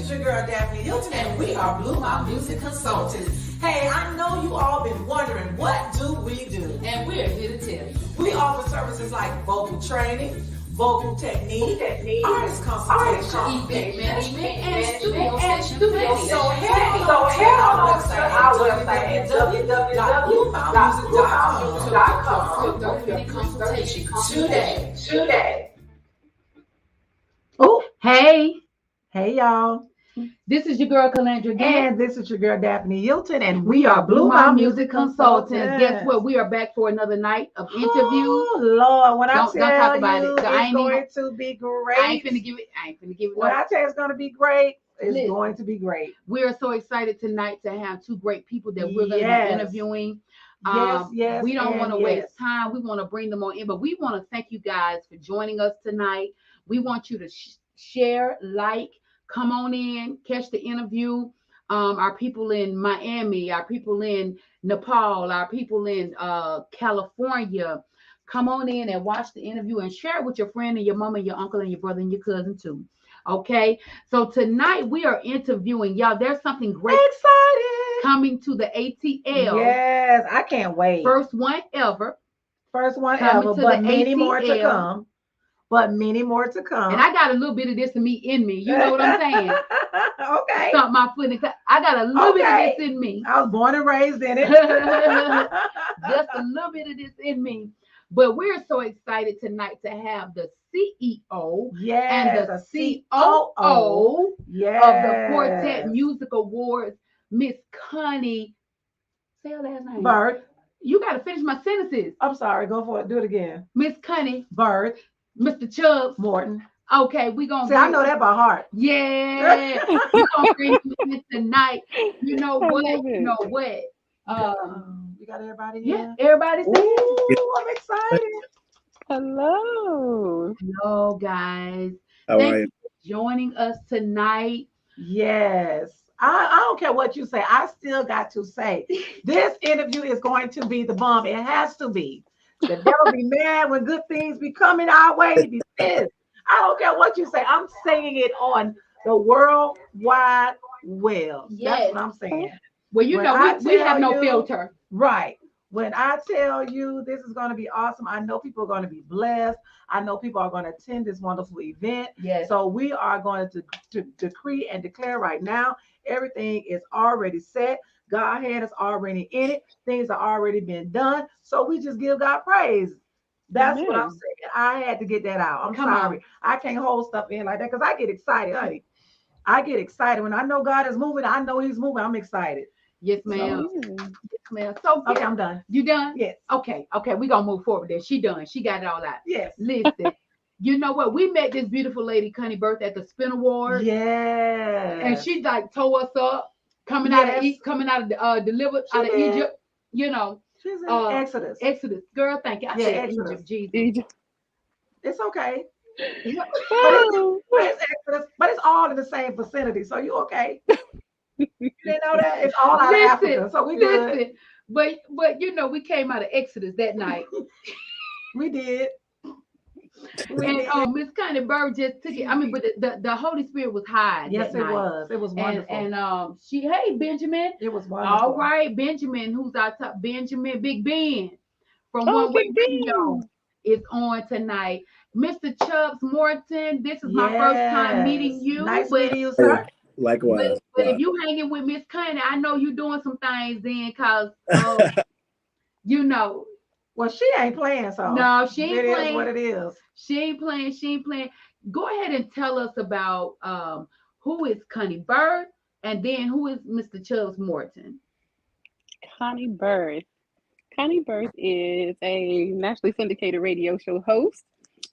is your girl Daphne Hilton, and we are Blue Mouth Music Consultants. Hey, I know you all been wondering, what do we do? And we're here to tell you. We offer services like vocal training, vocal technique, artist consultation, event management, and studio session planning. So head on our website at www.bluemouthmusic.com to book your consultation today. Oh, hey y'all. This is your girl Calandra again. And this is your girl Daphne Hilton, and we are Blue Mouth Music Consultants. Guess what? We are back for another night of interviews. Oh Lord, when Don't talk about it. It's going to be great. I ain't finna give it. When I tell you it's going to be great, it's going to be great. We are so excited tonight to have two great people that we're going to be interviewing. Yes. We don't want to waste time. We want to bring them on in, but we want to thank you guys for joining us tonight. We want you to share, like, come on in, catch the interview. Our people in Miami, our people in Nepal, our people in California, come on in and watch the interview and share it with your friend and your mama and your uncle and your brother and your cousin too. Okay, so tonight we are interviewing y'all. There's something great coming to the ATL. Yes, I can't wait. First one ever, but many more to come. And I got a little bit of this in me. You know what I'm saying? Okay. Stomp my foot and I got a little bit of this in me. I was born and raised in it. Just a little bit of this in me. But we're so excited tonight to have the CEO and the COO of the Quartet Music Awards, Miss Connie. Say her last name. Bird. You got to finish my sentences. I'm sorry. Go for it. Do it again. Miss Connie Bird. Mr. Chubbs Morton. Okay, we're going to... I know that by heart. Yeah. We're going to bring you in tonight. You know what? You got everybody here? Yeah, everybody's here. Ooh, I'm excited. Hello. Hello, guys. Thank you for joining us tonight. Yes. I don't care what you say. I still got to say, this interview is going to be the bomb. It has to be. The devil be mad when good things be coming our way. He be pissed. I don't care what you say. I'm saying it on the World Wide Web. Yes. That's what I'm saying. Well, you know, we have no filter. Right. When I tell you this is going to be awesome, I know people are going to be blessed. I know people are going to attend this wonderful event. Yes. So we are going to decree and declare right now, everything is already set. God's hand is already in it. Things are already been done. So we just give God praise. That's what I'm saying. I had to get that out. I'm sorry. I can't hold stuff in like that because I get excited, honey. I get excited. When I know God is moving, I know he's moving. I'm excited. Yes, ma'am. Yes, ma'am. So, okay, I'm done. You done? Yes. Okay, we're going to move forward there. She done. She got it all out. Yes. Listen. You know what? We met this beautiful lady, Connie Birth, at the Spin Awards. Yeah. And she like tore us up. Coming out of delivered out of Egypt, you know. She's in Exodus. Exodus, girl, thank you. I said Exodus. Jesus. It's okay. It's Exodus, but it's all in the same vicinity, so you okay? You didn't know that? It's all out of Africa, so we good. But you know, we came out of Exodus that night. We did. And Miss Connie Bird just took it. I mean, but the Holy Spirit was high. Yes, it was. It was wonderful. And hey, Benjamin. It was wonderful. All right, Benjamin, who's our top? Benjamin, Big Ben from One Way Radio is on tonight. Mr. Chubbs Morton, this is my first time meeting you. Nice meeting you, sir. Likewise. But if you hanging with Miss Connie, I know you doing some things then, cause you know. Well, she ain't playing, so no, she ain't playing. It is what it is. She ain't playing. Go ahead and tell us about who is Connie Bird and then who is Mr. Chubbs Morton. Connie Bird. Connie Bird is a nationally syndicated radio show host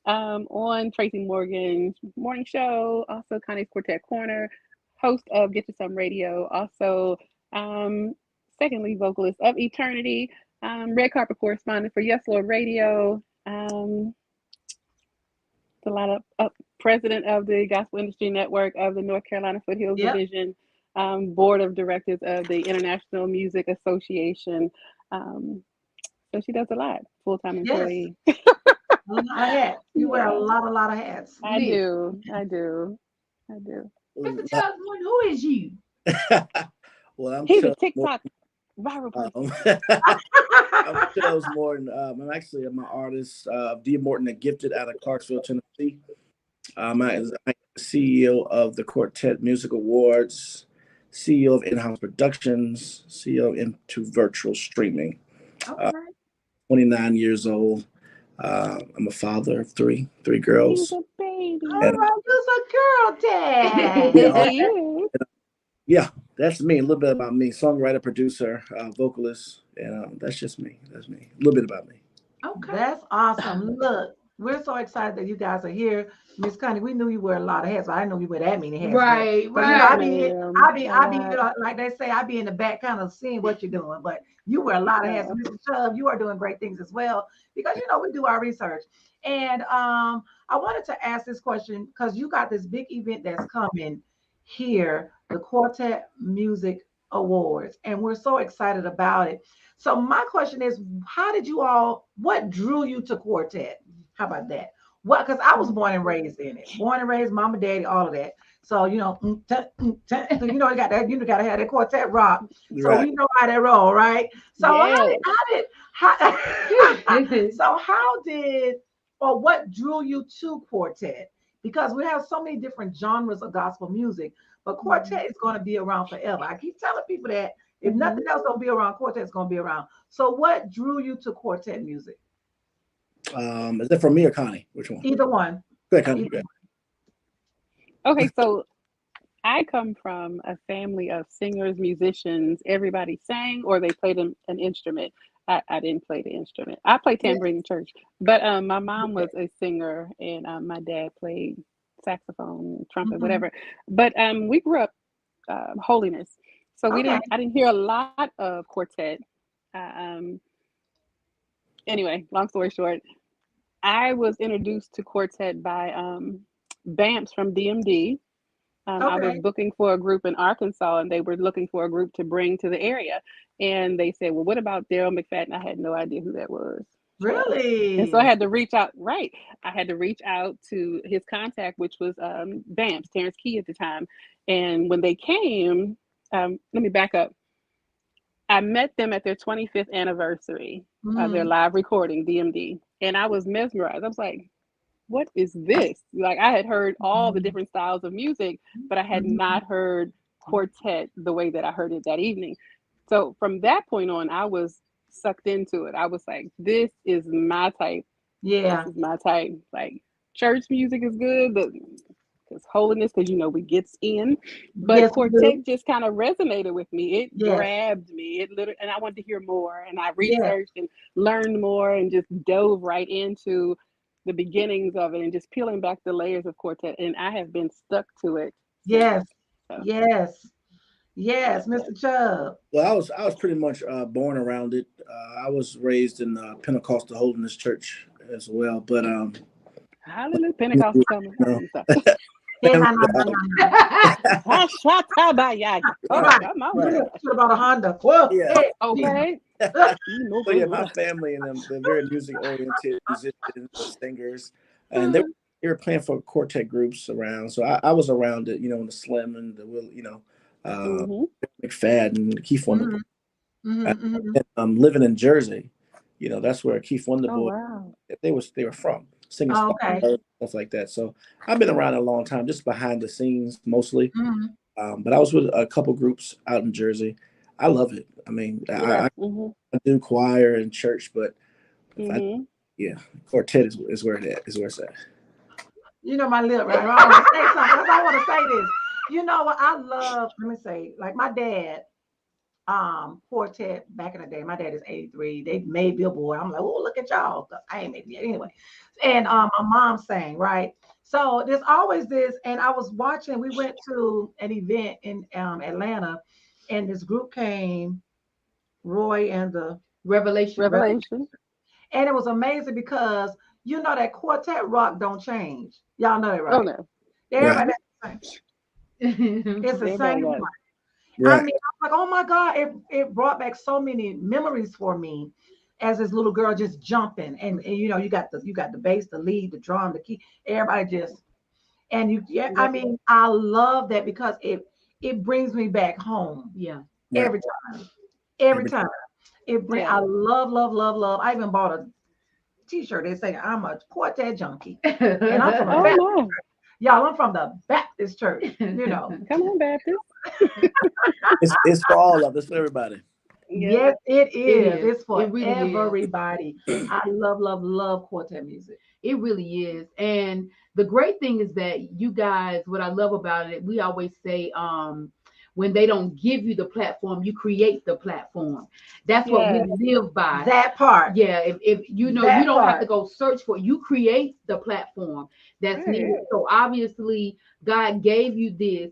on Tracy Morgan's morning show, also Connie's Quartet Corner, host of Get You Some Radio, also second lead vocalist of Eternity, red carpet correspondent for Yes Lord Radio, a lot of president of the Gospel Industry Network of the North Carolina Foothills Division, board of directors of the International Music Association. So she does a lot, full-time employee. Yes. A lot of hats. You wear a lot of hats. I do. Mr. Well, Charles Morton, who is you? well, I'm He's a Chubbs Morton. TikTok viral person. I'm Chubbs Morton. I'm an artist. D. Morton, the Gifted, out of Clarksville, Tennessee. I'm the CEO of the Quartet Music Awards, CEO of In-House Productions, CEO of Into Virtual Streaming. Okay. 29 years old. I'm a father of three He's girls. a baby. All right, you's a girl dad. Yeah, Yes, he is. yeah, that's me. A little bit about me: songwriter, producer, vocalist, and that's just me. That's me. A little bit about me. Okay. That's awesome. Look, we're so excited that you guys are here. Miss Connie, we knew you wear a lot of hats, but I didn't know you wear that many hats. Right, But, you know, Yes, right. I be, you know, like they say, I be in the back kind of seeing what you're doing. But you wear a lot of hats. Yeah. Mr. Chubb, you are doing great things as well because you know we do our research. And I wanted to ask this question because you got this big event that's coming here, the Quartet Music Awards, and we're so excited about it. So my question is, how did you all? What drew you to Quartet? How about that? What? Because I was born and raised in it, born and raised, mama, daddy, all of that. So you know, you know, you got that. You got to have that Quartet rock. So Right. we know how that roll, right? So Yes. so how did or what drew you to Quartet? Because we have so many different genres of gospel music, but Quartet is going to be around forever. I keep telling people that if nothing else don't be around, Quartet's gonna be around. So what drew you to Quartet music? Is that for me or Connie? Which one? Either one. Go ahead, Connie. Either Go Okay, so I come from a family of singers, musicians. Everybody sang or they played an instrument. I didn't play the instrument. I played one. tambourine in church, but my mom was a singer and my dad played saxophone, trumpet, Mhm. whatever. But we grew up holiness, so we Okay. didn't. I didn't hear a lot of quartet. Uh, um, anyway, long story short, I was introduced to quartet by Bamps from DMD. I was Okay. booking for a group in Arkansas, and they were looking for a group to bring to the area. And they said, "Well, what about Daryl McFadden?" I had no idea who that was, child. And so I Really? had to reach out. Right, I had to reach out to his contact, which was Bamps, Terrence Key at the time. And when they came, let me back up. I met them at their 25th anniversary of their Mm. live recording, DMD, and I was mesmerized. I was like, what is this? Like I had heard all the Mhm. different styles of music, but I had Mhm. not heard quartet the way that I heard it that evening. So from that point on, I was sucked into it. I was like, this is my type. This Yeah. is my type. Like church music is good, but because holiness, because you know we gets in, but Yes, we quartet do. just kind of resonated with me. It Yes. grabbed me. It literally, and I wanted to hear more. And I Yes. researched and learned more, and just dove right into the beginnings of it, and just peeling back the layers of quartet. And I have been stuck to it since. Yes. So Yes. Yes, yeah, Mr. Chubb. Well, I was pretty much born around it. I was raised in Pentecostal Holiness Church as well, but hallelujah, you Pentecost is coming. Okay, know, let me stop. Hey, family, na, na, na, na, na. Hashatabayaya. All Oh, right, right. come on, You right, should Jesus. have bought a Honda. Whoa. yeah. Hey, Jesus. Okay. So yeah, my family and them, they're very music oriented musicians, singers, and they were playing for quartet groups around. So I was around it, in the Slim and the Will, uh, Mm-hmm. McFadden, Keith Wonderboy. Mhm. Mhm. Mhm. And, living in Jersey, that's where Keith Oh Wonderboy wow. they were from, singing Oh, okay. stuff like that. So I've been around a long time, just behind the scenes mostly. Mhm. But I was with a couple groups out in Jersey. I love it. I mean, Yeah. Mm-hmm. I do choir and church, but if I Mm-hmm. yeah, quartet is where it's at. You know my lip, right? I want to say something. I want to say this. You know what I love? Let me say, like my dad, Quartet back in the day. My dad is 83. They made Billboard. I'm like, oh, look at y'all. 'Cause I ain't made it yet anyway. And my mom sang, right? So there's always this, and I was watching, we went to an event in Atlanta, and this group came, Roy and the Revelation. Revelation. and it was amazing because you know that quartet rock don't change. Y'all know that, Oh right? no. Right, Everybody, it's the Everybody same got one. it. I right. mean, I'm like, oh my God, it brought back so many memories for me as this little girl just jumping. And you know, you got the bass, the lead, the drum, the key, everybody just And you, yeah, I Yep. mean, I love that because it brings me back home Yeah. Right. every time. Every Every- time. Yeah. I love, love, love, love. I even bought a t-shirt. They say I'm a Quartet junkie. And I'm from a Oh Baptist. my. Y'all, I'm from the Baptist church, you know. Come on, Baptist. It's for all of us, for everybody. Yeah. Yes, it It is. is. It's for It really is. everybody. I love, love, love Quartet music. It really is. And the great thing is that you guys, what I love about it, we always say, when they don't give you the platform, you create the platform. That's what we Yes. live by. That part. Yeah, if you know, you That don't have to part. go search for it. You create the platform that's Right. needed. So obviously God gave you this,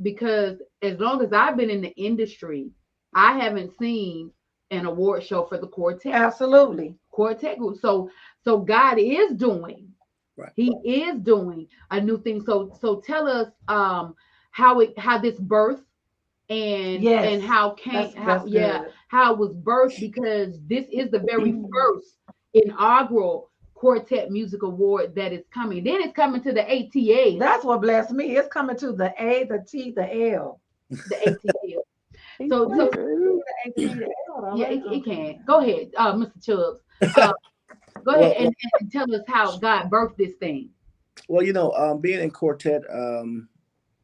because as long as I've been in the industry, I haven't seen an award show for the Absolutely. quartet group. So God is doing, Right. he is doing a new thing. So tell us how this birth, Yes. and how came, That's good. how it was birthed, because this is the very first inaugural Quartet Music Award that is coming. Then it's coming to the ATA. That's what blessed me. It's coming to the A, the T, the L. The ATA. Thank So Wait, you. the A, the T, the L, though, yeah, right? it can. Go ahead, Mr. Chubbs. Go Well, ahead and tell us how God birthed this thing. well, being in Quartet,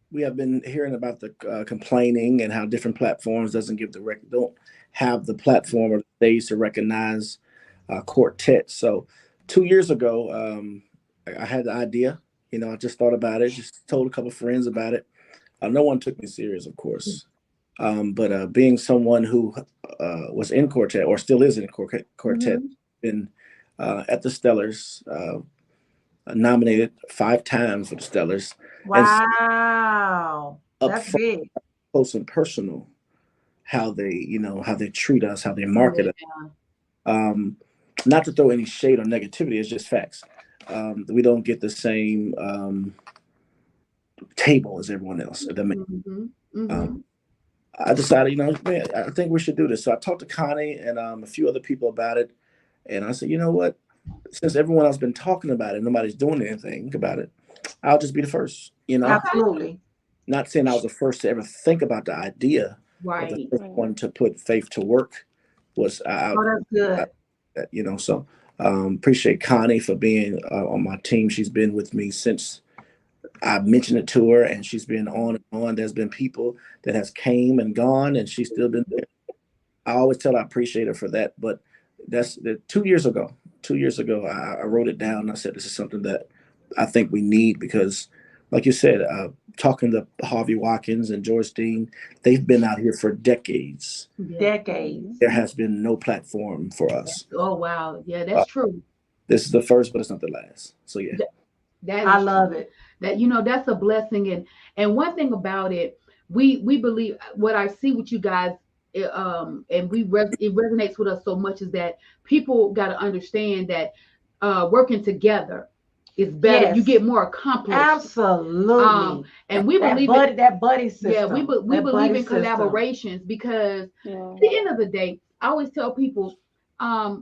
we have been hearing about the complaining and how different platforms doesn't give don't have the platform or the stage to recognize Quartet. So 2 years ago, I had the idea. I just thought about it, just told a couple of friends about it. No one took me serious, of course. But being someone who was in Quartet or still is in Quartet, been at the Stellars, nominated 5 times for the Stellars, and Wow. up That's front, big. close and personal, how they treat us, how they market us. Yeah. Not to throw any shade or negativity, it's just facts. We don't get the same table as everyone else. If that makes I decided, man, I think we should do this. So I talked to Connie and a few other people about it. And I said, you know what? Since everyone else been talking about it, nobody's doing anything about it, I'll just be the first, Absolutely. Not saying I was the first to ever think about the idea, but the Right. first one to put faith to work was Oh, that's good. so appreciate Connie for being on my team. She's been with me since I mentioned it to her, and she's been on and on. There's been people that has came and gone, and she's still been there. I always tell her I appreciate her for that. But that's 2 years ago. 2 years ago, I wrote it down. And I said this is something that I think we need because, like you said, talking to Harvey Watkins and George Dean, they've been out here for decades. Yeah. Decades. There has been no platform for us. Oh wow. Yeah, that's true. This is the first, but it's not the last. So yeah. That I is love true. it. That that's a blessing, and one thing about it, we believe what I see with you guys, and it resonates with us so much is that people got to understand that working together is better. You Yes. get more accomplished. Absolutely. And we believe that buddy system. yeah, we That believe buddy in system. collaborations because Yeah. at the end of the day, I always tell people,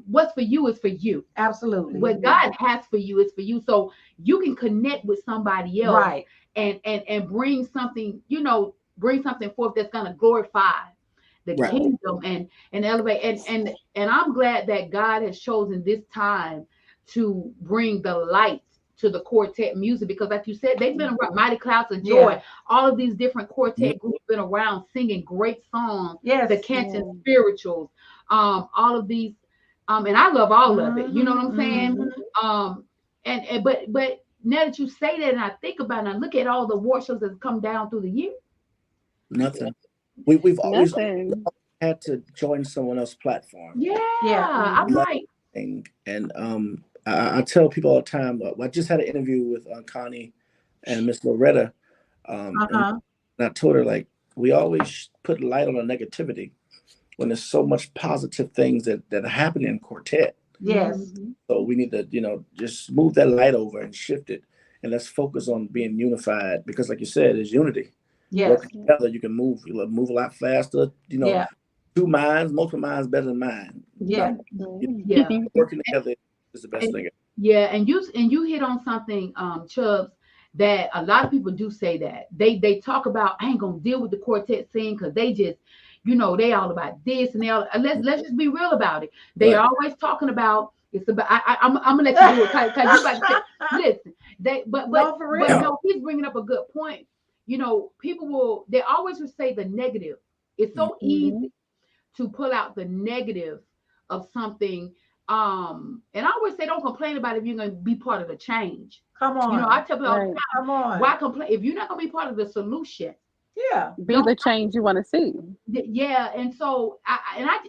what's for you is for you. Absolutely. What God has for you is for you. So you can connect with somebody else, Right. and bring something, bring something forth that's gonna glorify the Right. kingdom and elevate. And I'm glad that God has chosen this time to bring the light to the quartet music because, like you said, they've been around. Mighty Clouds of Joy, Yeah. all of these different quartet groups been around singing great songs. Yes. The Canton Spirituals, all of these, and I love all of it. You know what I'm saying? But now that you say that, and I think about it, and I look at all the award shows that have come down through the year. Nothing. We've always Nothing. had to join someone else's platform. Yeah, Yeah. I'm like, And I tell people all the time. I just had an interview with Connie and Miss Loretta, and I told her like we always put light on the negativity when there's so much positive things that are happening in Quartet. Yes. So we need to just move that light over and shift it, and let's focus on being unified because, like you said, it's unity. Yes. Working together, you can move a lot faster. Yeah. Two minds, multiple minds better than mine. Yeah. yeah. Working together is the best thing. Yeah, and you hit on something, Chubbs, that a lot of people do say that they talk about, I ain't gonna deal with the quartet scene because they just, they all about this and they all. Let's just be real about it. They Right. always talking about it's about. I'm gonna let you do it because you about to say, listen. No, for But real. no, he's bringing up a good point. People they always will say the negative. It's so easy to pull out the negative of something. And I always say, don't complain about it if you're going to be part of the change. Come on. I tell people all the Right. time, Come on. why complain if you're not going to be part of the solution? Yeah. Be the change you want to see. Yeah, and so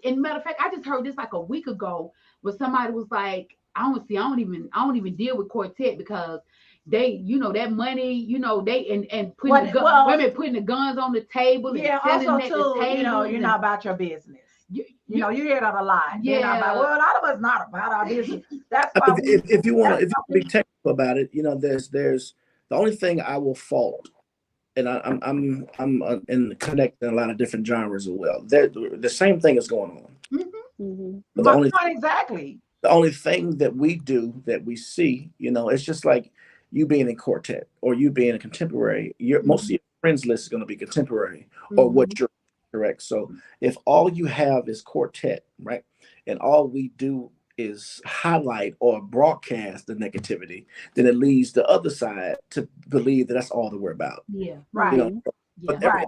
and matter of fact, I just heard this like a week ago, where somebody was like, I don't even deal with Quartet because they, that money, they and putting women putting the guns on the table Yeah. and selling Also, at the too, table. you're not about your business. You hear that a lot. Yeah. They're not about, well, a lot of us not about our business. That's I why mean, if you want to be technical about it, there's the only thing I will fault, and I'm in connecting a lot of different genres as well. The same thing is going on. But exactly. the only thing that we do that we see, it's just like you being in quartet or you being a contemporary. Most of your friends list is going to be contemporary or what you're correct. So if all you have is quartet, right, and all we do is highlight or broadcast the negativity, then it leads the other side to believe that that's all that we're about. Yeah, right. But yeah.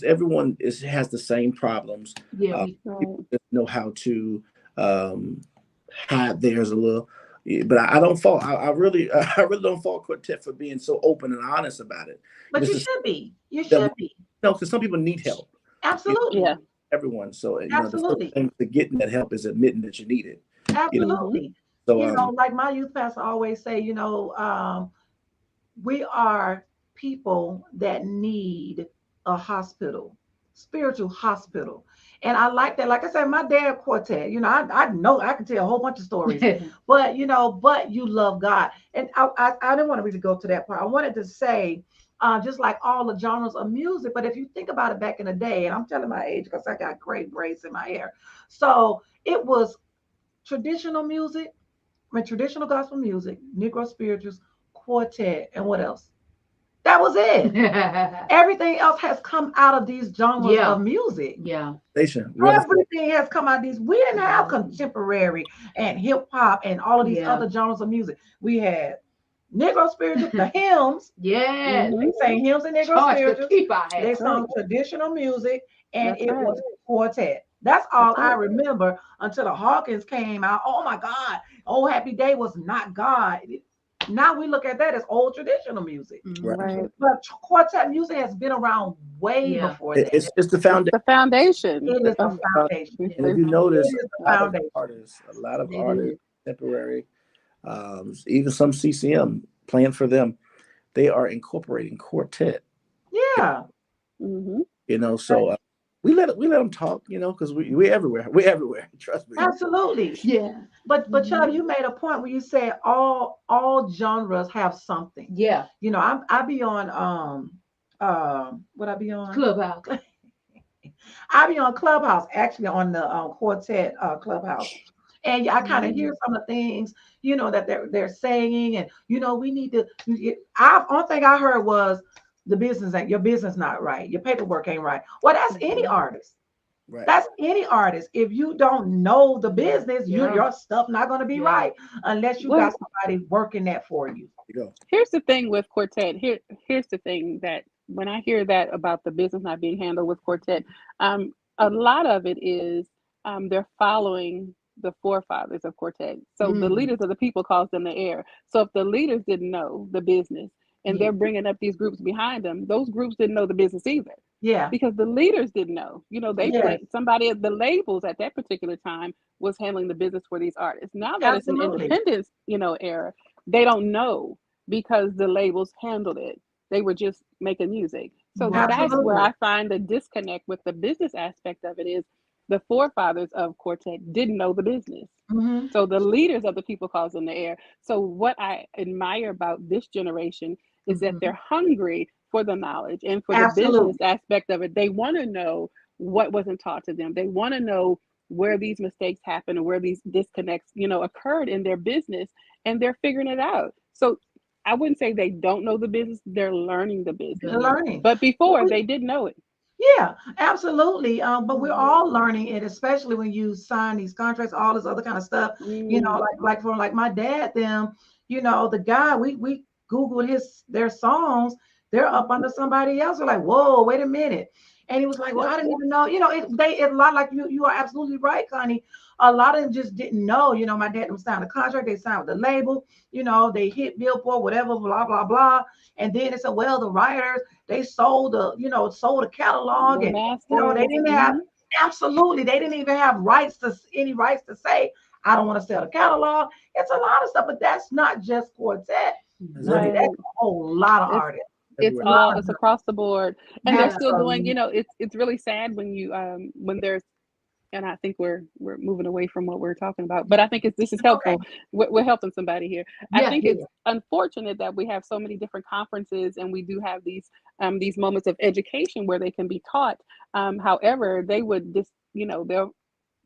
everyone has the same problems. Yeah, People just know how to hide theirs a little. But I don't fault. I really don't fault Quartet for being so open and honest about it. But you should be. You should be. No, because some people need help. Absolutely. Yeah. Everyone. So the Absolutely. first thing to getting that help is admitting that you need it. Absolutely. So like my youth pastor always say, we are people that need a hospital, spiritual hospital. And I like that. Like I said, my dad Quartet, I know I can tell a whole bunch of stories, but you love God. And I didn't want to really go to that part. I wanted to say, just like all the genres of music, but if you think about it back in the day, and I'm telling my age because I got great braids in my hair. So it was traditional music, traditional gospel music, Negro spirituals, quartet, and what else? That was it. Everything else has come out of these genres of music. Yeah. Everything has come out of these. We didn't have contemporary and hip hop and all of these other genres of music. We had Negro spirituals, the hymns. Yeah. They sang hymns and Negro spirituals. They sung traditional music, and it was quartet. That's all I remember until the Hawkins came out. Oh my God. Oh, Happy Day was not God. Now we look at that as old traditional music. Right. But quartet music has been around way before that. It's the foundation. The foundation. It is the foundation. And if you notice, a lot of artists, contemporary, even some CCM playing for them, they are incorporating quartet. Yeah. So we let them talk, because we're everywhere. We're everywhere. Trust me. Absolutely. Yeah. But Chubb, you made a point where you said all genres have something. Yeah. I be on what I be on? Clubhouse. I be on Clubhouse, actually on the Quartet Clubhouse. And I kind of hear some of the things, that they're saying, and we need to. Only thing I heard was your business not right, your paperwork ain't right. Well, that's any artist. Right. That's any artist. If you don't know the business, your stuff not going to be right unless you got somebody working that for you. Here's the thing with Quartet. Here's the thing that when I hear that about the business not being handled with Quartet, a lot of it is they're following the forefathers of Quartet. So the leaders of the people calls them the heir. So if the leaders didn't know the business and they're bringing up these groups behind them, those groups didn't know the business either. Yeah. Because the leaders didn't know. Somebody at the labels at that particular time was handling the business for these artists. Now that it's an independence, era, they don't know because the labels handled it. They were just making music. So that's where I find the disconnect with the business aspect of it is the forefathers of Quartet didn't know the business. So the leaders of the people calls them the heir. So what I admire about this generation is that they're hungry for the knowledge and for the business aspect of it. They want to know what wasn't taught to them. They want to know where these mistakes happen and where these disconnects, occurred in their business, and they're figuring it out. So I wouldn't say they don't know the business, they're learning the They're business. learning. But before Well, they did know it. yeah, absolutely. But we're all learning it, especially when you sign these contracts, all this other kind of stuff. You know, Mm, like from like my dad, them, you know, the guy we Googled their songs, they're up under somebody else. We're like, whoa, wait a minute. And he was like, well, I didn't even know, you know, it a lot like you are absolutely right, Connie. A lot of them just didn't know, you know, my dad them signed a contract, they signed with the label, you know, they hit Billboard, whatever, blah, blah, blah. And then they said, well, the writers, they sold sold a catalog, the and you know, they masters. didn't have absolutely, they didn't even have any rights to say, I don't want to sell the catalog. It's a lot of stuff, but that's not just Quartet. Honey, Right. that's a whole lot of It's artists. it's A everywhere. lot all of it's them. across the board. And they're still doing, Absolutely. it's really sad when you when there's, and I think we're moving away from what we're talking about, but I think this is Okay. helpful. We're helping somebody here. I Yeah. think it's unfortunate that we have so many different conferences and we do have these moments of education where they can be taught. However, they would they'll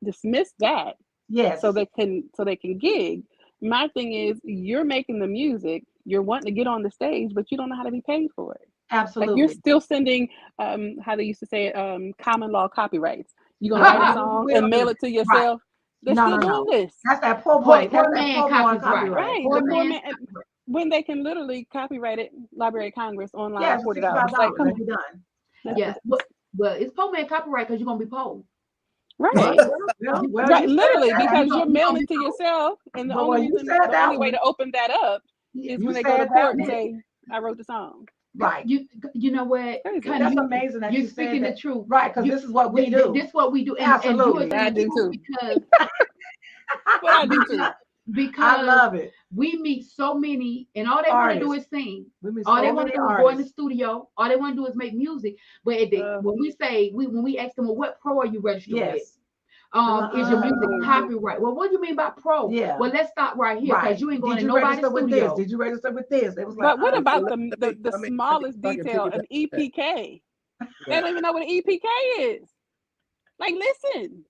dismiss that Yes. so they can gig. My thing is, you're making the music, you're wanting to get on the stage, but you don't know how to be paid for it. Like you're Absolutely. still sending how they used to say it, common law copyrights. You're gonna write a song and mail it to Right. yourself. They're No, still no, doing no. this. That's that poor Poor, boy. poor That's that man poor boy copyright. copyright. Right. Poor The poor man's man, when they can literally copyright it, Library of Congress online, Yeah, it's $40. Like, $65 come and on. be done. Yeah. Well, it's poor man copyright because you're gonna be poor. Right. Well, Right. you said Literally, that. because you're You gonna mailing be it to poor. yourself, and the But only well, you reason, said the that only way one. to open that up is You when they go to said that court and one. say, "I wrote the song." Right. You know what, Crazy. Connie, That's amazing that you're you said speaking the that. truth. Right, because this is what we do. This what we do, and you are Absolutely. telling I the do truth too. because But I do too. I because love it. we meet so many, and all they want to do Artists. is sing. We meet All they so want many to do is go in the artists. studio. All they want to do is make music. But when we say when we ask them, well, what pro are you registered with? Yes. Is your music Oh. copyright? Well, what do you mean by pro? Yeah. Well, let's stop right here because Right. you ain't going Did to you nobody's register with this? studio. Did you register with this? It was like, But what about Let the me- smallest if I can detail, piggyback an EPK? They Yeah. don't even know what an EPK is. Like, listen,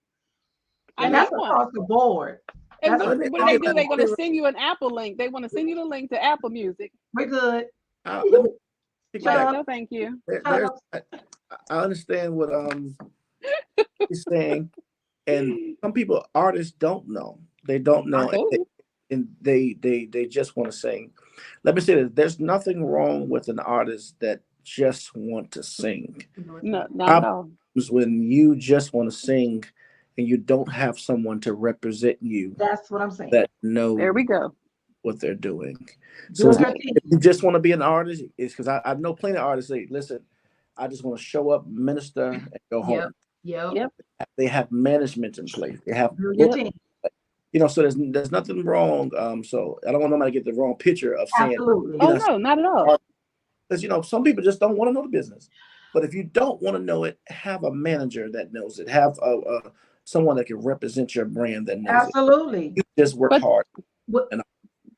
I and need that's one. across the board. And That's what me- do let they me- do? let They're me- going to send you an Apple link. They want to send you the link to Apple Music. We're good. let me Shut piggyback. up. No, thank you. There's, I understand what he's saying, and some people, artists, don't know. They don't know, Cool. and they just want to sing. Let me say this: there's nothing wrong with an artist that just want to sing. No, not at all. It's when you just want to sing, and you don't have someone to represent you That's what I'm saying. that know There we go. what they're doing. So Doing if her Right. thing. you just want to be an artist, it's because I know plenty of artists say, listen, I just want to show up, minister, and go Yep. home. Yep. They have management in place. They have, Do your Yep. thing. so there's nothing wrong. So I don't want nobody to get the wrong picture of saying, Absolutely. Oh, no, not at all. because some people just don't want to know the business. But if you don't want to know it, have a manager that knows it. Have someone that can represent your brand that knows Absolutely. it. You just work But- hard. What- And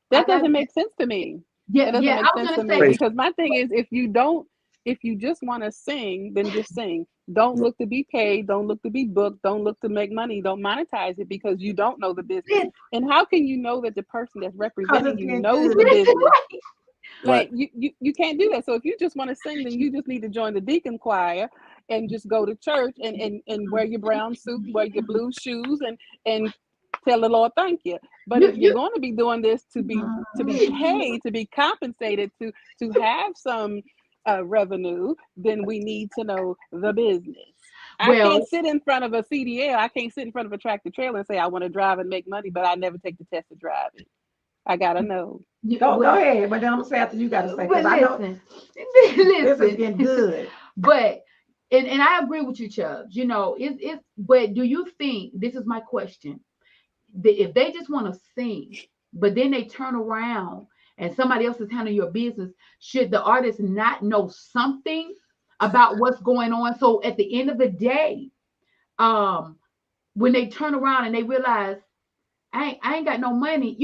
That I got- doesn't make sense to me. Yeah, It doesn't yeah. make I was sense to gonna me say because my thing is, if you just want to sing, then just sing. Don't look to be paid. Don't look to be booked. Don't look to make money. Don't monetize it because you don't know the business. And how can you know that the person that's representing it's you getting knows good. the business? Right. Like you can't do that. So if you just want to sing, then you just need to join the deacon choir and just go to church and wear your brown suit, wear your blue shoes, and tell the Lord thank you. But if you're going to be doing this to be paid, to be compensated, to have some revenue, then we need to know the business. I Well- can't sit in front of a CDL. I can't sit in front of a tractor trailer and say I want to drive and make money, but I never take the test to drive it. I gotta know. Go ahead, but then I'm gonna say after you gotta say, But because I know listen, this is getting good. But and I agree with you, Chubbs. It's but do you think this is my question? If they just want to sing, but then they turn around and somebody else is handling your business, should the artist not know something about what's going on? So at the end of the day, when they turn around and they realize I ain't got no money,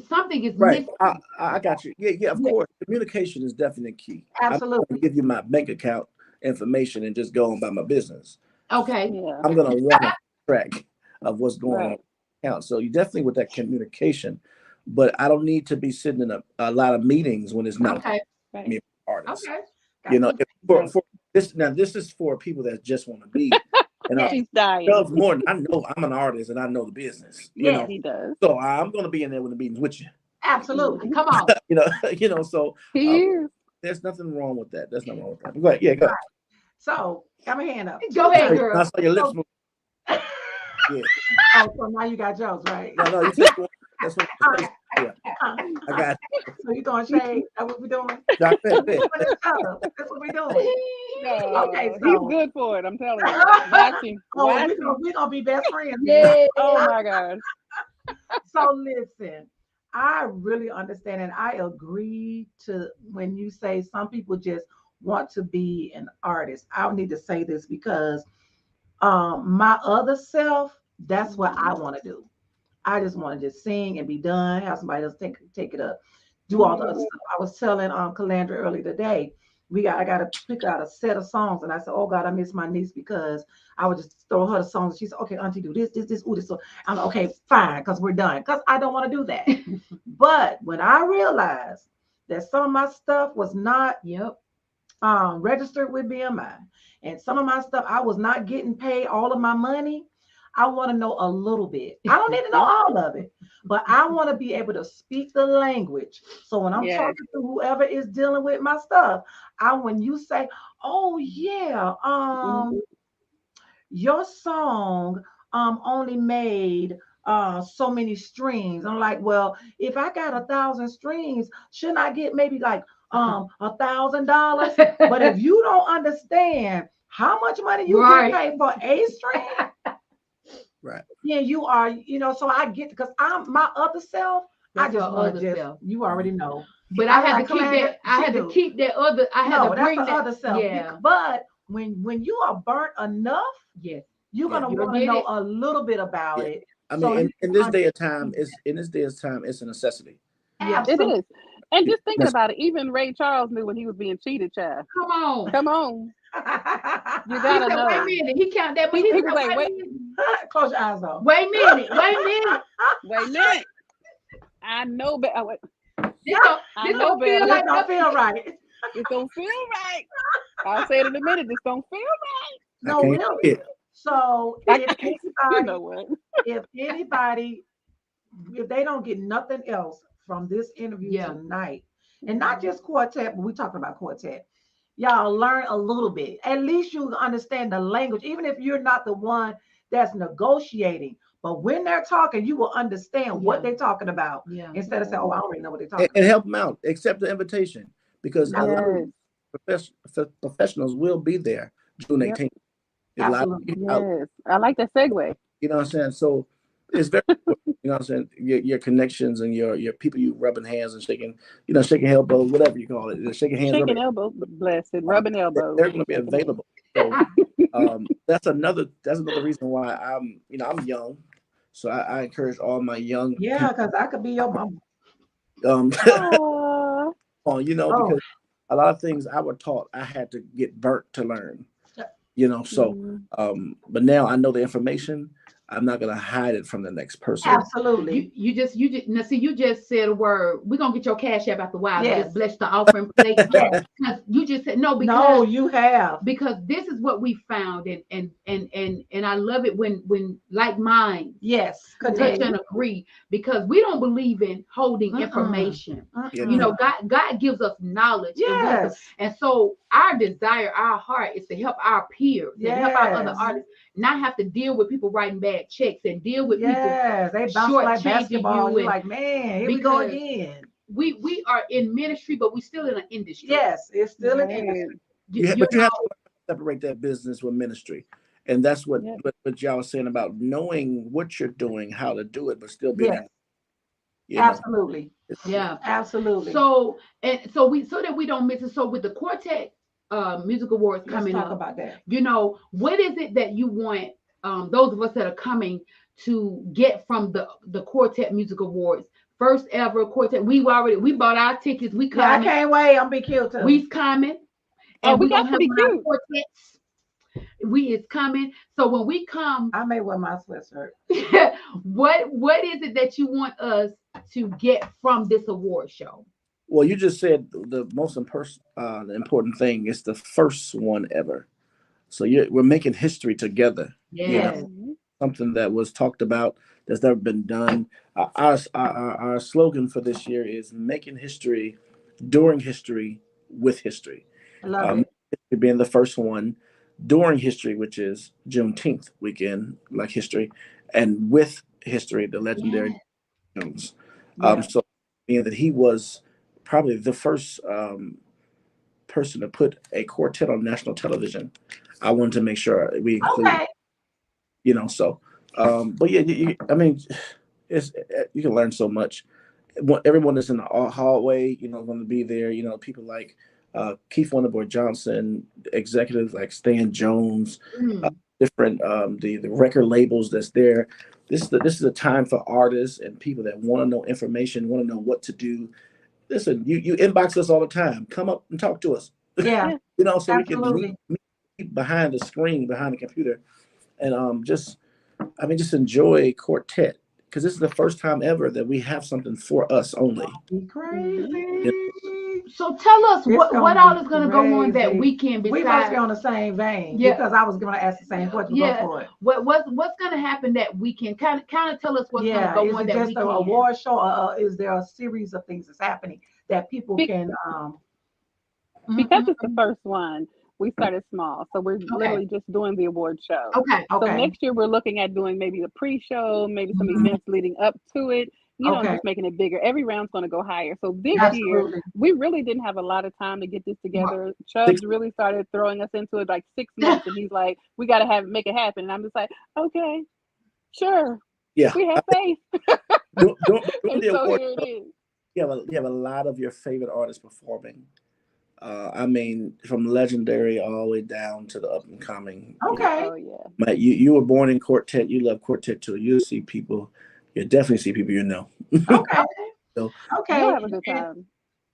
something is Right. missing. I got you. Yeah, of course. Communication is definitely key. I'm not Absolutely. going to give you my bank account information and just go on by my business. Okay. Yeah. I'm going to want a track of what's going on Right. in the account. So you definitely with that communication. but I don't need to be sitting in a lot of meetings when it's not Okay. Right. me artists. Okay. You know, Right. for this now, this is for people that just want to be. And Yes. She's dying. Charles Morton, I know I'm an artist and I know the business. You Yes. know, He does. so I'm going to be in there with the meetings with you. Absolutely. Come on. You know. So He is. there's nothing wrong with that. There's nothing wrong with that. Go ahead. Yeah, go ahead. So got my hand up. Go ahead, I girl. saw your lips move. Yeah. Oh, so now you got jokes, right? No, you said that's what. Yeah, I got. So you throwing shade? That's what we doing? That's That's what we doing. No, Okay, he's so- good for it. I'm telling you. Watch him. Oh, Watch we're him. gonna be best friends. Yeah. Oh my gosh. So listen, I really understand and I agree to when you say some people just want to be an artist. I need to say this because my other self, that's what I want to do. I just want to just sing and be done, have somebody else take it up, do all the other stuff. I was telling Calandra earlier today, I gotta pick out a set of songs, and I said, oh God, I miss my niece because I would just throw her the songs. She said, okay, Auntie, do this, ooh, this. So I'm like, okay, fine, because we're done. Because I don't want to do that. But when I realized that some of my stuff was not Yep. registered with BMI, and some of my stuff I was not getting paid all of my money, I want to know a little bit. I don't need to know all of it, but I want to be able to speak the language. So when I'm Yes. talking to whoever is dealing with my stuff, when you say, "Oh yeah, your song only made so many streams," I'm like, well, if I got 1,000 streams, shouldn't I get maybe like $1,000? But if you don't understand how much money you Right. get paid for a stream, right. yeah, you are, so I get because I'm my other self. That's I just her want other to just, self. you already know. But I had like to keep Calandra, that. I she had to do. keep that other. I had No, to that's bring the that. other self. Yeah. But when you are burnt enough, Yes. you're Yeah. gonna You'll want to get know it. a little bit about Yeah. it. I So mean, you in can this day of time, it's a necessity. Yeah. It absolutely. is. And just thinking That's- about it, even Ray Charles knew when he was being cheated, child. Come on. Come on. You He gotta said, know. wait a minute. He counted that. He He was said, like, wait a wait. minute. Close your eyes though. Wait a minute. Wait a minute. Wait a minute. I know better. This don't, I this know don't feel better. like That don't nothing. feel right. This don't feel right. I'll say it in a minute. This don't feel right. I No, can't really. see it. So I if can't- you anybody, know what? if they don't get nothing else from this interview Yeah. tonight, and not just Quartet, but we talking about Quartet, y'all learn a little bit. At least you understand the language, even if you're not the one that's negotiating. But when they're talking, you will understand what Yeah. they're talking about Yeah. instead of saying, "Oh, I already know what they're talking And help them out. Accept the invitation because a lot Yes. of professionals will be there June Yep. 18th. A lot of Absolutely. people out, Yes. I like that segue. you know what I'm saying? So it's very important, you know what I'm saying? Your connections and your people you rubbing hands and shaking elbows, whatever you call it, shaking hands. Shaking elbows, blessed, rubbing elbows. They're going to be shaking hands. available. So that's another reason why I'm young. So I encourage all my young Yeah, because I could be your mom. Aw. Oh, because a lot of things I was taught I had to get burnt to learn. So but now I know the information. I'm not gonna hide it from the next person. absolutely. You just now see you just said a word. We're gonna get your cash app after a while. Yes. Just bless the offering plate. Yes. Because you just said no, because No, you have. because this is what we found and I love it when like minds Yes. touch Connect. and agree because we don't believe in holding Mm-mm. information. Yeah. You know, God gives us knowledge and wisdom. Yes. And so our desire, our heart is to help our peers and help our other Yes. artists not have to deal with people writing bad checks and deal with people. Yes. They bounce like shortchanging basketball. you You're and- like, man, here we go because- again. We are in ministry, but we still in an industry. Yes, it's still an Right. industry. But you have to separate that business with ministry. And that's what Yep. what y'all was saying about knowing what you're doing, how to do it, but still being Yes, you know. absolutely. Yeah. Absolutely. So that we don't miss it. So with the Quartet Music Awards let's coming talk up, about that. what is it that you want those of us that are coming to get from the Quartet Music Awards? First ever Quartet. We bought our tickets. We Yeah, I coming. can't wait. I'm be cute too. We's coming. Oh, And we we got gonna to have be on our cute. quartets. We is coming. So when we come, I may wear my sweatshirt. what is it that you want us to get from this award show? Well, you just said the most important thing is the first one ever. So we're making history together. You know, Yes. something that was talked about that's never been done. Our slogan for this year is making history during history with history. I love it. History being the first one, during history, which is Juneteenth weekend, like history, and with history, the legendary Jones. Yeah. So being that he was probably the first person to put a quartet on national television, I wanted to make sure we include, Okay. So, but yeah, I mean, it's you can learn so much. Everyone that's in the hallway, going to be there. People like Keith Wonderboy Johnson, executives like Stan Jones, Mm. different the record labels that's there. This is a time for artists and people that want to know information, want to know what to do. Listen, you inbox us all the time. Come up and talk to us. Yeah. So Absolutely. we can meet behind the screen, behind the computer, and just enjoy Quartet, because this is the first time ever that we have something for us only. Be crazy. Yeah. So tell us It's what gonna all be is going to go on that crazy. weekend. We must be Besides, on the same vein, Yeah. because I was going to ask the same question. Yeah. Go for it. what's going to happen that weekend? Kind of tell us what's going to Yeah, go is on it that just weekend. an award show, or is there a series of things that's happening that people Be- can Because it's the first one, we started small. So we're Okay. literally just doing the award show. Okay. So Okay. next year we're looking at doing maybe the pre-show, maybe some Mhm. events leading up to it, Okay. just making it bigger. Every round's going to go higher. So this year Absolutely. we really didn't have a lot of time to get this together. Chubbs really started throwing us into it like 6 months, and he's like, "We got to make it happen." And I'm just like, "Okay, sure, Yeah. we have faith." During And the so award here it show, is. you have a lot of your favorite artists performing. From legendary all the way down to the up and coming. Okay. Oh yeah. Mike, you were born in Quartet. You love Quartet too. You'll definitely see people you know. Okay. So, Okay. You'll have a good time.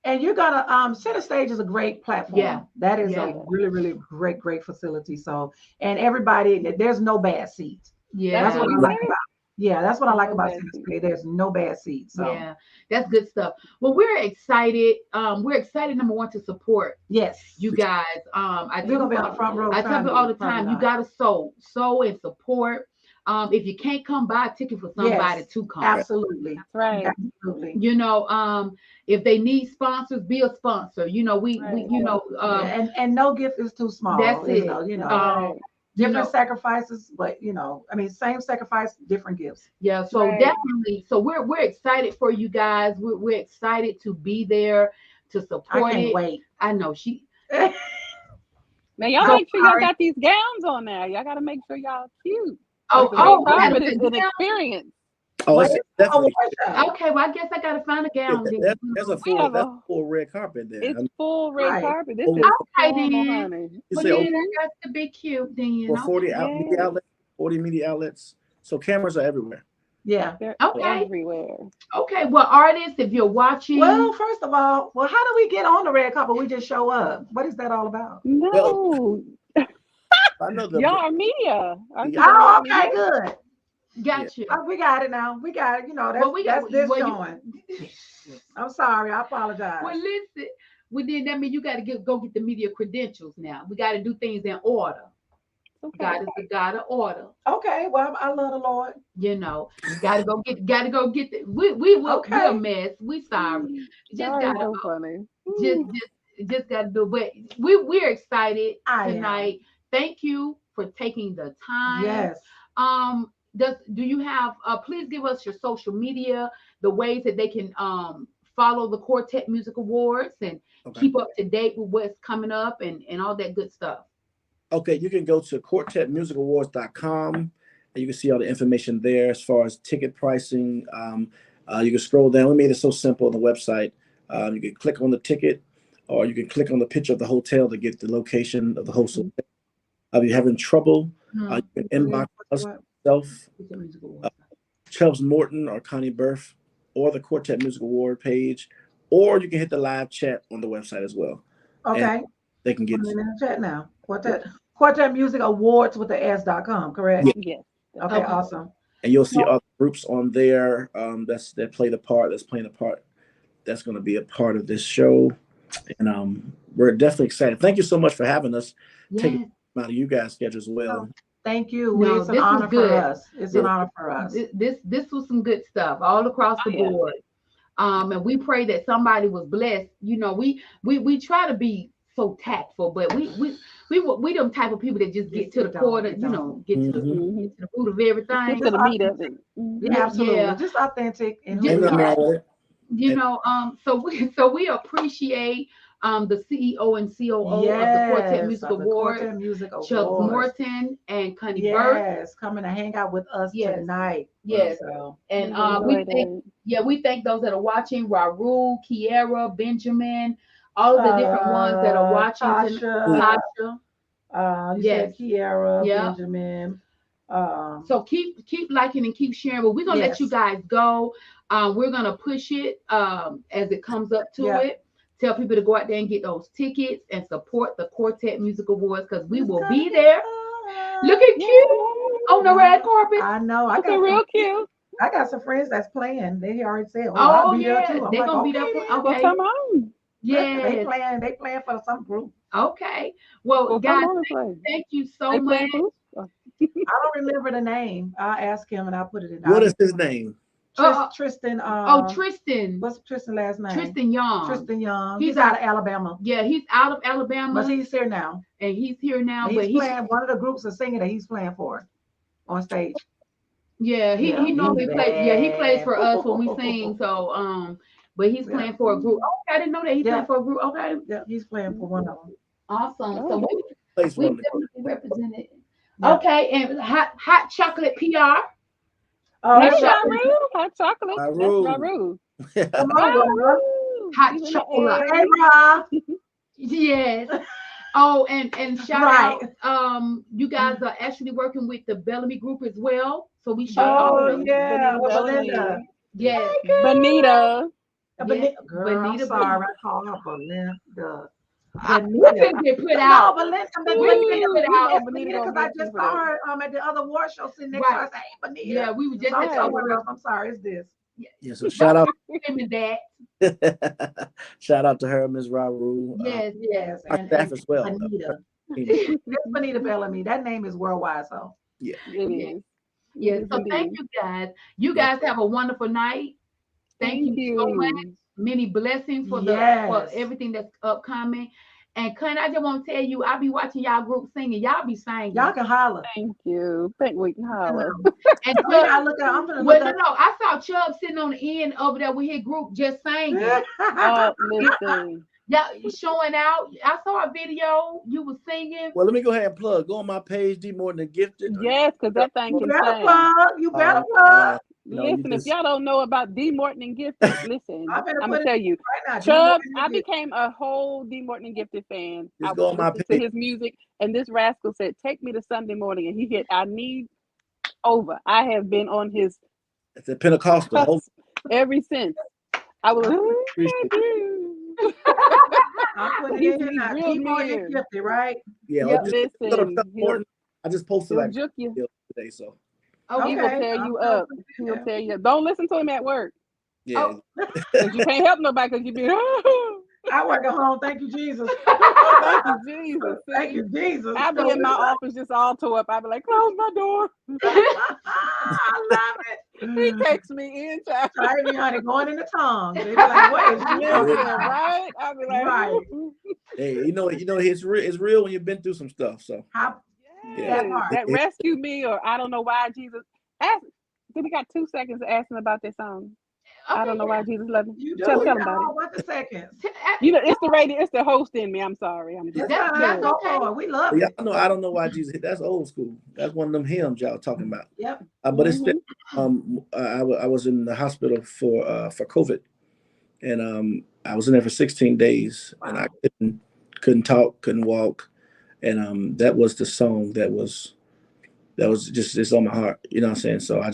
And you're gonna center stage is a great platform. Yeah. That is Yeah. a really, really great facility. So, and everybody, there's no bad seats. Yeah. That's what I like Okay. about. Yeah, that's what I like No about bad center seats. stage. There's no bad seats. So Yeah, that's good stuff. Well, we're excited. We're excited, number one, to support yes, you guys. I we're gonna be on the front row. I tell people all the time, you gotta sow and support. If you can't come, buy a ticket for somebody Yes, to come. absolutely. That's right. Absolutely. If they need sponsors, be a sponsor. We Right. Yeah, and no gift is too small. That's it. Right. Different sacrifices, but same sacrifice, different gifts. Yeah, so Right. definitely. So we're excited for you guys. We're excited to be there to support I can't it. wait. I know she. Now y'all So make sure y'all sorry. got these gowns on there. Y'all got to make sure y'all cute. Oh, The red that's carpet is the an gown. experience. What it's is definitely Okay, well, I guess I gotta find a gown. then. there's a We have full red carpet there. It's full red Right. carpet. This Oh, is Okay, formal, then. honey. you Well, say then I got to be cute then. over 40 media Yeah. outlets, 40 media outlets. So cameras are everywhere. Yeah. They're Okay. everywhere. Okay, well, artists, if you're watching, Well, first of all, how do we get on the red carpet? We just show up. What is that all about? No, I know y'all are media. Aren't you Oh, guys okay, good. got you. We got it now. We got it. That's, Well, we got- that's this well, you- showing. I'm sorry. I apologize. Well, listen, that mean you got to go get the media credentials now. We got to do things in order. Okay. God is the God of order. Okay. Well, I love the Lord. Gotta go get the, we're Okay. a mess. We sorry. Just Y'all are gotta so go. funny. Just gotta do it. But we're excited I am. tonight. Thank you for taking the time. Yes. Do you have please give us your social media, the ways that they can follow the Quartet Music Awards and keep up to date with what's coming up and all that good stuff. Okay, you can go to quartetmusicawards.com and you can see all the information there as far as ticket pricing. You can scroll down. We made it so simple on the website. You can click on the ticket, or you can click on the picture of the hotel to get the location of the host. If you're having trouble, you can inbox us yourself, Chubbs Morton or Connie Burf, or the Quartet Music Award page, or you can hit the live chat on the website as well. Okay. And they can get I'm in the chat now. Quartet Music Awards with the S.com, correct? Yeah. Yes. Okay, awesome. and you'll see other groups on there that play the part. That's playing a part. That's going to be a part of this show, and we're definitely excited. Thank you so much for having us. Taking Yes. out of you guys' schedule as well. Thank you. No, It's an this was honor for good. us. It's an honor for us. This was some good stuff all across the Yeah. board. And we pray that somebody was blessed. You know, we try to be so tactful, but we them type of people that just get to the core, you know, get to the root of everything. Get to the meat of it. Yeah, absolutely. Yeah. Just authentic and who Just- we Ain't nothing are. wrong with it. You know, so we appreciate the CEO and COO of the Quartet Music of the Awards, Quartet Music Chuck Awards. Morton and Connie Burke. Yes, coming to hang out with us Yes. tonight. Yes. So, And Enjoy we thank those that are watching, Raul, Kiera, Benjamin, all of the different ones that are watching. Tasha, Tasha. you Yes. said Kiera, Yeah. Benjamin. So keep liking and keep sharing. But we're gonna let you guys go. We're gonna push it as it comes up to it. Tell people to go out there and get those tickets and support the Quartet Music Awards because we will be there. Look at you on the red carpet. I know. It's real cute. I got some friends that's playing. They already said, I'll be there too. I'm They're like, gonna be there. okay. Okay. Well, come on. Yeah. They playing for some group. Okay. Well, guys, thank you so much. I don't remember the name. I'll ask him and I'll put it in. What is his name? Tristan. Tristan. What's Tristan last name? Tristan Young. Tristan Young. He's out of Alabama. Yeah, he's out of Alabama. But he's here now. And he's here now. And but he's playing one of the groups of singing that he's playing for on stage. Yeah, he normally plays. Yeah, he plays for us when we sing. So but he's playing for a group. Okay, I didn't know that he's playing for a group. Okay. Yeah, he's playing for one of them. Awesome. So we definitely represented. Yeah. Okay, and hot chocolate PR. Hot chocolate. Raul. Come on, hot chocolate. Hey, Rob. Yes. Oh, and shout out. You guys are actually working with the Bellamy Group as well. So we shout out. Yeah, Belinda. Yes. Bonita. Girl, I'm sorry, I call her Belinda. Belinda get put out. No, Belinda because I just saw her at the other award show sitting next to her. I said, hey, Bonita. Yeah, we were just I'm sorry, it's this. Yeah, so shout out. That. Shout out to her, Ms. Raul. Yes. Our staff as well. Bonita. It's Bonita Bellamy. That name is worldwide, so. Yeah. It is. Yeah. So thank you guys. You guys have a wonderful night. Thank you so much. Many blessings for for everything that's upcoming. And Connie, I just want to tell you, I'll be watching y'all group singing. Y'all be singing. Y'all can holler. Thank you. Think we can holler. And I'm gonna look up. No, I saw Chubb sitting on the end over there with his group just singing. Listen. Yeah, showing out. I saw a video. You were singing. Well, let me go ahead and plug. Go on my page, D More Than Gifted. Yes, because that thing can sing. You better plug. Listen, if y'all don't know about D. Morton and Gifted, listen, I'm gonna tell you, right Chubb, I became a whole D. Morton and Gifted fan. I was listening to his music, and this rascal said, "Take me to Sunday morning," and he hit "I Need Over." I have been on his. It's a Pentecostal ever since. I was. He's real near. Gifted, right? Yeah. Listen, I just posted like today, so. He will tear you up. He'll tear you up. Don't listen to him at work. Yeah. Because you can't help nobody because you be. I work at home. Thank you, Jesus. Thank you, Jesus. Thank you, Jesus. I'll be in my office just all tore up. I'll be like, close my door. I love it. He takes me in. Try me, honey, going in the tongue. They be like, what is this? Right? I'll be like, right. Hey, you know, it's real when you've been through some stuff. So that rescue me, or I don't know why Jesus. We got 2 seconds to ask him about that song. I don't know why Jesus loved me. You tell him about it. What the seconds? You know, it's the radio, it's the host in me. I'm sorry. That's okay. We love it. I don't know why Jesus. That's old school. That's one of them hymns y'all talking about. Yep. But it's still, I was in the hospital for COVID, and I was in there for 16 days, and I couldn't talk, couldn't walk, and that was the song that was just on my heart. You know what I'm saying? So I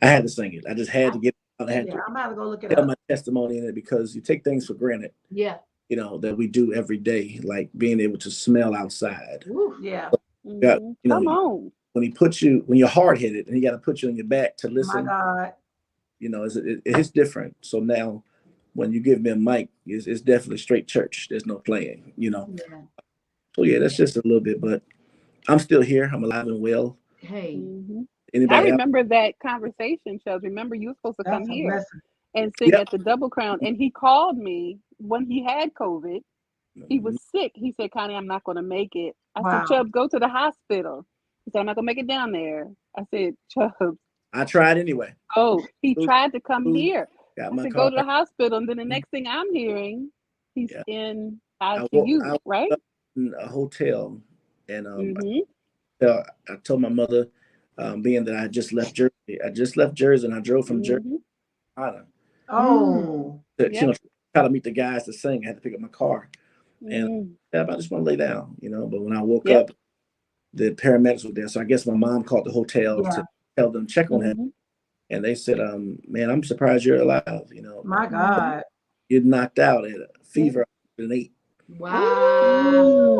had to sing it. I just had to get. I had to. I'm about to go look it tell up. my testimony in it because you take things for granted. Yeah. You know that we do every day, like being able to smell outside. Yeah. Come on. when you're hard headed and he got to put you on your back to My listen, God. you know, it's different. So now when you give me a mic, it's definitely straight church. There's no playing, you know. Yeah. So yeah, that's just a little bit, but I'm still here. I'm alive and well. Hey. I Anybody else? remember that conversation, Chubbs. Remember, you were supposed to come That's a here blessing. and sing Yep. at the Double Crown, and he called me when he had COVID. He was sick. He said, Connie, I'm not going to make it. I Wow. said, Chubbs, go to the hospital. He said, I'm not going to make it down there. I said, Chubbs, I tried anyway. oh, he Food- tried to come food, here. Got I my said, car. go to the hospital. And then the next thing I'm hearing, he's Yeah. in I ICU, woke right? up in a hotel, and Mm-hmm. I told my mother, being that I just left Jersey. I just left Jersey, and I drove from Jersey Mm-hmm. to Carolina. Oh. To, Yep. try to meet the guys to sing. I had to pick up my car, and Mm-hmm. I just want to lay down, you know. But when I woke Yep. up, the paramedics were there, so I guess my mom called the hotel Yeah. to tell them check on him, Mm-hmm. and they said, "Man, I'm surprised you're alive. You know, My God. you're knocked out at a fever of an 8." Wow.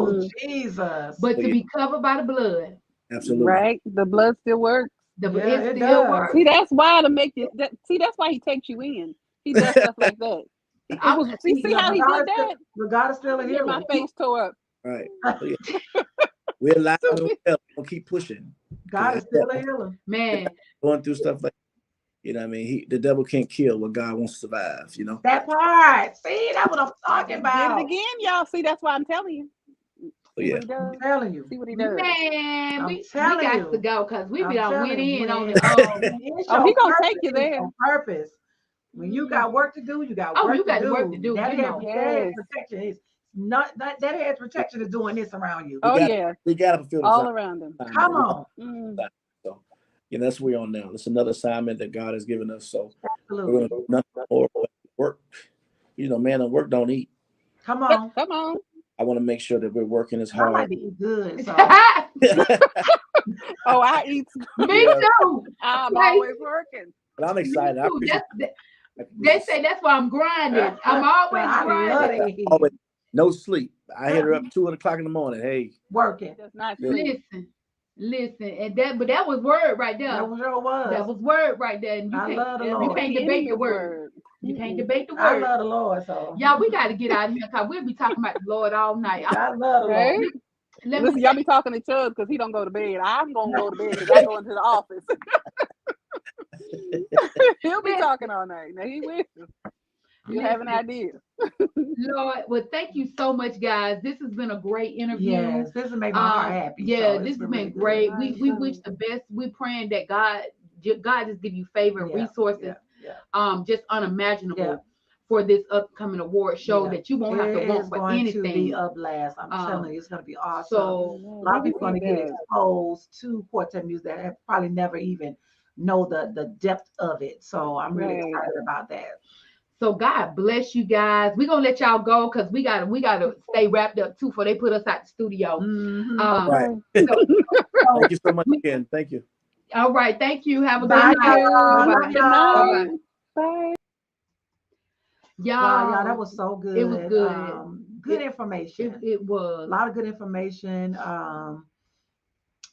Ooh, Jesus. But So, to yeah, be covered by the blood, absolutely. Right? The blood still works. the Yeah, it it still does. works. See, that's why to make it. See, that's why he takes you in. He does stuff like that. It I'm- was. See Yeah, how he but God did is still- that? but God is still a Get my healer. face tore up. Right. So, yeah. We're alive and well. We'll keep pushing. God is still a healer. Man, Going through stuff like, you know what I mean? The devil can't kill what God wants to survive, you know? That part. See, that's what I'm talking Did about. it again, y'all. See, that's why I'm telling you. So, See yeah. what he does. I'm telling you. See what he does. man, I'm we telling got you. to go because we I'm be done telling went you, in on when- the It's Oh, your he gonna purpose. take you It's there. your purpose. When you got work to do, you got Oh, work you to got do. work to do, That you head, know. that head Yes. protection is not that head protection is doing this around you. Oh got- yeah, We got to fulfill all this around him. Come on. So, you know, that's where we're on now. It's another assignment that God has given us. So we're going Absolutely. to do nothing more but work. You know, man, and work don't eat. Come on. Come on. I want to make sure that we're working as I like hard. to eat good. So Oh, I eat. Me Yeah. too. I'm Right. always working. But I'm excited. I Too. appreciate They say that's why I'm grinding. I'm always I love grinding. to eat. always no sleep. I hit her up 2 o'clock in the morning. Hey, Working. That's not Yeah. true. Listen, and that was word right there. That sure was. That was word right there. And you I can't, love the you Lord. can't debate the word. You can't debate the I word. love the Lord. So Y'all, we got to get out of here because we'll be talking about the Lord all night. I love the Right? Lord. Let Listen, me y'all be talking to Chubbs because he don't go to bed. I'm gonna go to bed because I go into the office. He'll be talking all night. Now he will. You have an idea. Lord, well, thank you so much, guys. This has been a great interview. Yes, this has made my heart happy. Yeah, so this it's has really been good. great. We wish the best. We're praying that God just give you favor and resources, just unimaginable Yeah. for this upcoming award show Yeah. that you won't have to It want is for going anything. to be a blast. I'm telling you, it's going to be awesome. So a lot of people are going to get exposed to Quartet music that have probably never even know the depth of it. So I'm really excited about that. So God bless you guys. We're gonna let y'all go because we gotta stay wrapped up too before they put us out the studio. Mm-hmm. right. Thank you so much again. Thank you. All right, thank you. Have a Bye, good night. y'all. Bye-bye. Good night. Bye-bye. Bye. Y'all, that was so good. It was good. Good information. It was a lot of good information.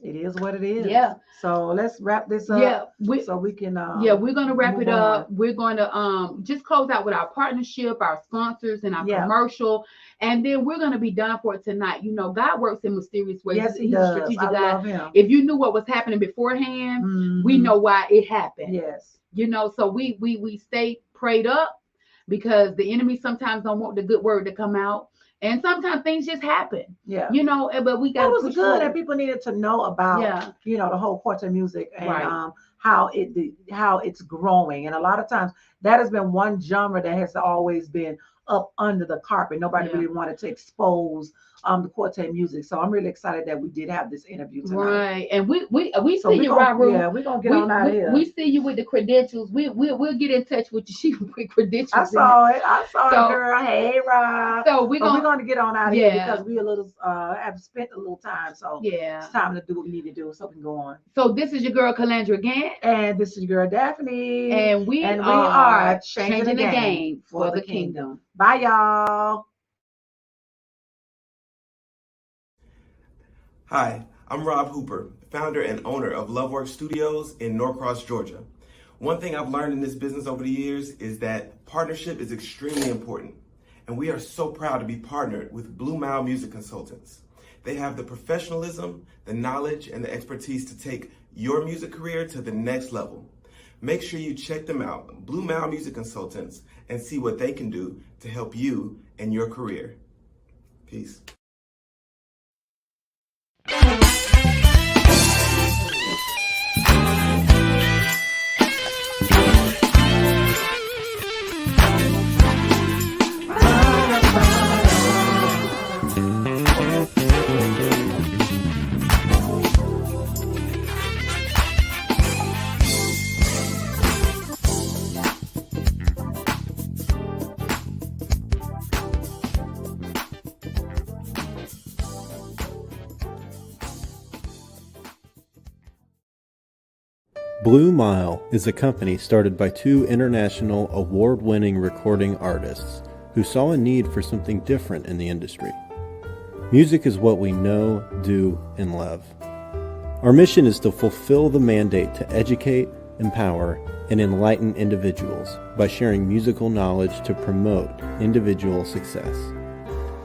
It is what it is. Yeah. So let's wrap this up. Yeah. So we can. We're gonna wrap it up. on. We're going to just close out with our partnership, our sponsors, and our commercial, and then we're gonna be done for tonight. You know, God works in mysterious ways. Yes, He He's does. a strategic I guy. love Him. If you knew what was happening beforehand, we know why it happened. Yes. You know, so we stay prayed up because the enemy sometimes don't want the good word to come out. And sometimes things just happen. Yeah. You know, but we got to push It was good forward. and people needed to know about, you know, the whole Quartet music and how it's growing. And a lot of times that has been one genre that has always been up under the carpet. Nobody really wanted to expose the Quartet music. So I'm really excited that we did have this interview tonight. Right. And we see you, Raru. Yeah, we're gonna get on out of here. We see you with the credentials. We'll get in touch with you. She with credentials. I saw it, girl. Hey, Rob. So we're gonna get on out of here because we a little have spent a little time. So it's time to do what we need to do so we can go on. So this is your girl Calandra again. And this is your girl Daphne. And we are changing the game for the kingdom. Bye, y'all. Hi, I'm Rob Hooper, founder and owner of Loveworks Studios in Norcross, Georgia. One thing I've learned in this business over the years is that partnership is extremely important. And we are so proud to be partnered with Blue Mile Music Consultants. They have the professionalism, the knowledge, and the expertise to take your music career to the next level. Make sure you check them out, Blue Mile Music Consultants, and see what they can do to help you in your career. Peace. Blue Mile is a company started by two international award-winning recording artists who saw a need for something different in the industry. Music is what we know, do, and love. Our mission is to fulfill the mandate to educate, empower, and enlighten individuals by sharing musical knowledge to promote individual success.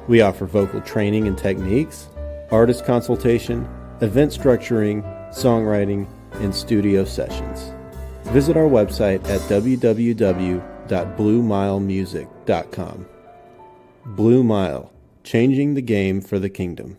We offer vocal training and techniques, artist consultation, event structuring, songwriting, and studio sessions. Visit our website at www.bluemilemusic.com. Blue Mile, changing the game for the kingdom.